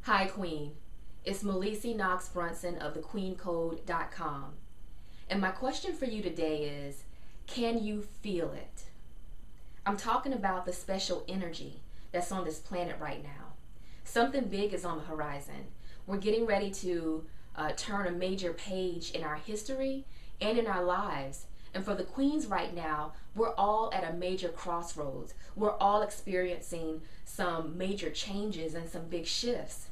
Hi, Queen. It's Melissa Knox Brunson of thequeencode.com. And my question for you today is, can you feel it? I'm talking about the special energy that's on this planet right now. Something big is on the horizon. We're getting ready to turn a major page in our history and in our lives. And for the queens right now, we're all at a major crossroads. We're all experiencing some major changes and some big shifts.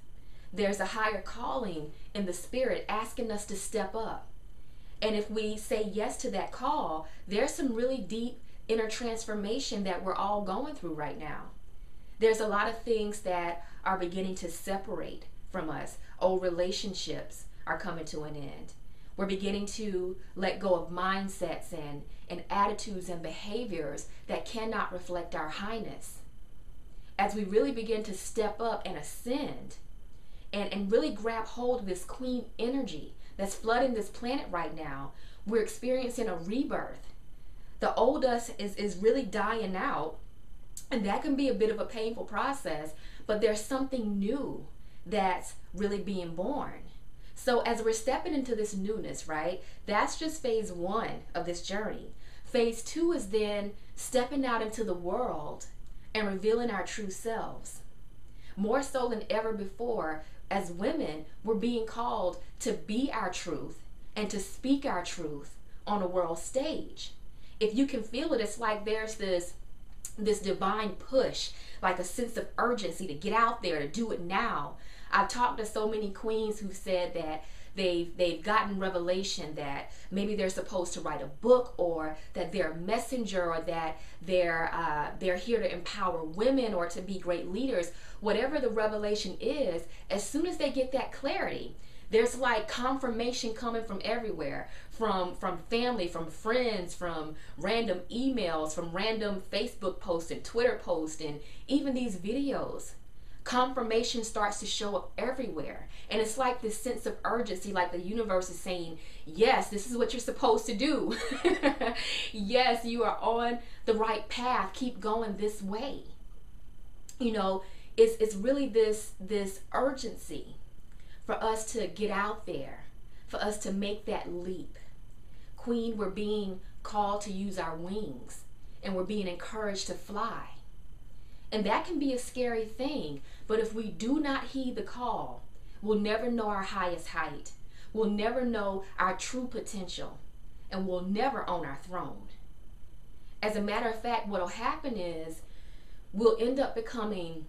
There's a higher calling in the spirit asking us to step up. And if we say yes to that call, there's some really deep inner transformation that we're all going through right now. There's a lot of things that are beginning to separate from us. Old relationships are coming to an end. We're beginning to let go of mindsets and attitudes and behaviors that cannot reflect our highness. As we really begin to step up and ascend and really grab hold of this queen energy that's flooding this planet right now, we're experiencing a rebirth. The old us is really dying out, and that can be a bit of a painful process, but there's something new that's really being born. So as we're stepping into this newness, right, that's just phase one of this journey. Phase two is then stepping out into the world and revealing our true selves. More so than ever before, as women, we're being called to be our truth and to speak our truth on a world stage. If you can feel it, it's like there's this divine push, like a sense of urgency to get out there, to do it now. I've talked to so many queens who said that they've gotten revelation that maybe they're supposed to write a book, or that they're a messenger, or that they're here to empower women or to be great leaders. Whatever the revelation is, as soon as they get that clarity, there's like confirmation coming from everywhere, from family, from friends, from random emails, from random Facebook posts and Twitter posts, and even these videos. Confirmation starts to show up everywhere. And it's like this sense of urgency, like the universe is saying, yes, this is what you're supposed to do. Yes, you are on the right path. Keep going this way. You know, it's really this urgency for us to get out there, for us to make that leap. Queen, we're being called to use our wings, and we're being encouraged to fly. And that can be a scary thing, but if we do not heed the call, we'll never know our highest height. We'll never know our true potential, and we'll never own our throne. As a matter of fact, what'll happen is we'll end up becoming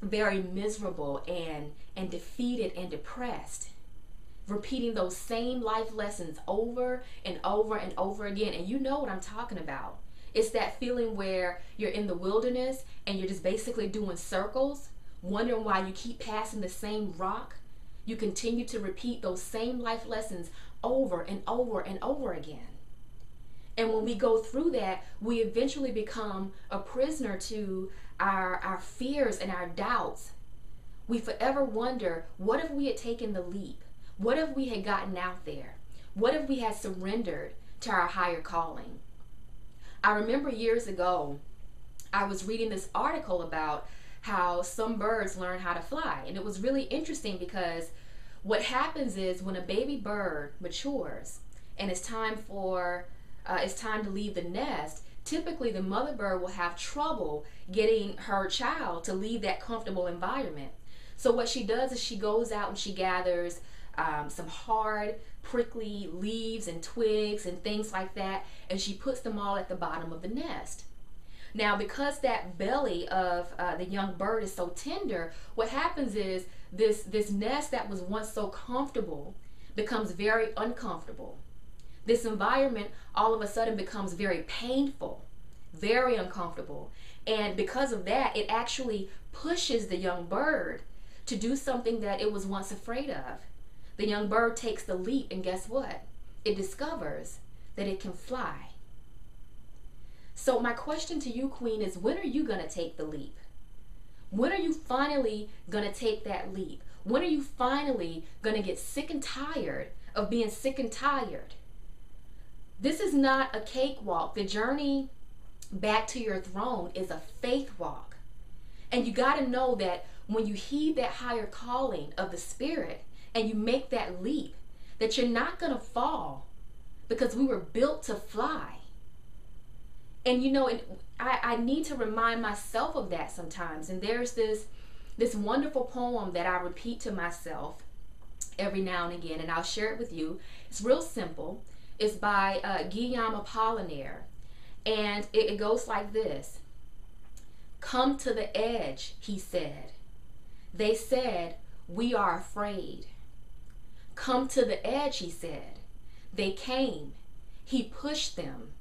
very miserable and defeated and depressed, repeating those same life lessons over and over and over again. And you know what I'm talking about. It's that feeling where you're in the wilderness and you're just basically doing circles, wondering why you keep passing the same rock. You continue to repeat those same life lessons over and over and over again. And when we go through that, we eventually become a prisoner to our fears and our doubts. We forever wonder, what if we had taken the leap? What if we had gotten out there? What if we had surrendered to our higher calling? I remember years ago, I was reading this article about how some birds learn how to fly. And it was really interesting because what happens is when a baby bird matures and it's time to leave the nest, typically the mother bird will have trouble getting her child to leave that comfortable environment. So what she does is she goes out and she gathers some hard, prickly leaves and twigs and things like that, and she puts them all at the bottom of the nest. Now, because that belly of the young bird is so tender, what happens is this nest that was once so comfortable becomes very uncomfortable. This environment all of a sudden becomes very painful, very uncomfortable. And because of that, it actually pushes the young bird to do something that it was once afraid of. The young bird takes the leap, and guess what? It discovers that it can fly. So my question to you, Queen, is when are you going to take the leap? When are you finally going to take that leap? When are you finally going to get sick and tired of being sick and tired? This is not a cakewalk. The journey back to your throne is a faith walk. And you got to know that when you heed that higher calling of the Spirit and you make that leap, that you're not going to fall, because we were built to fly. And you know, I need to remind myself of that sometimes. And there's this wonderful poem that I repeat to myself every now and again, and I'll share it with you. It's real simple. It's by Guillaume Apollinaire, and it goes like this. Come to the edge, he said. They said, we are afraid. Come to the edge, he said. They came. He pushed them,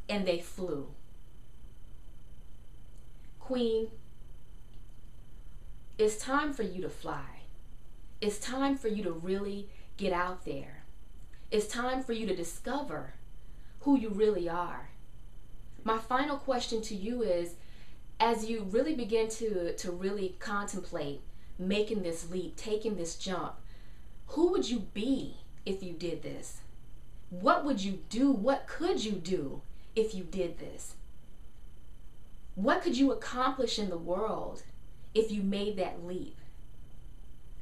and they flew. Queen, it's time for you to fly. It's time for you to really get out there. It's time for you to discover who you really are. My final question to you is, as you really begin to really contemplate making this leap, taking this jump, who would you be if you did this? What would you do? What could you do if you did this? What could you accomplish in the world if you made that leap?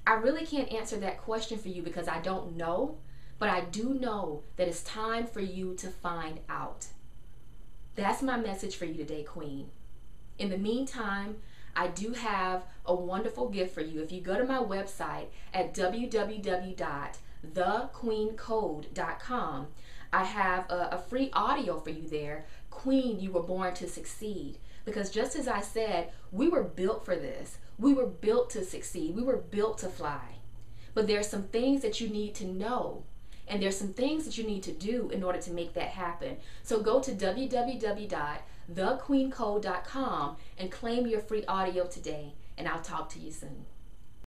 I really can't answer that question for you because I don't know, but I do know that it's time for you to find out. That's my message for you today, Queen. In the meantime, I do have a wonderful gift for you. If you go to my website at www.thequeencode.com, I have a free audio for you there. Queen, you were born to succeed. Because just as I said, we were built for this. We were built to succeed. We were built to fly. But there's some things that you need to know. And there's some things that you need to do in order to make that happen. So go to www.thequeencode.com and claim your free audio today. And I'll talk to you soon.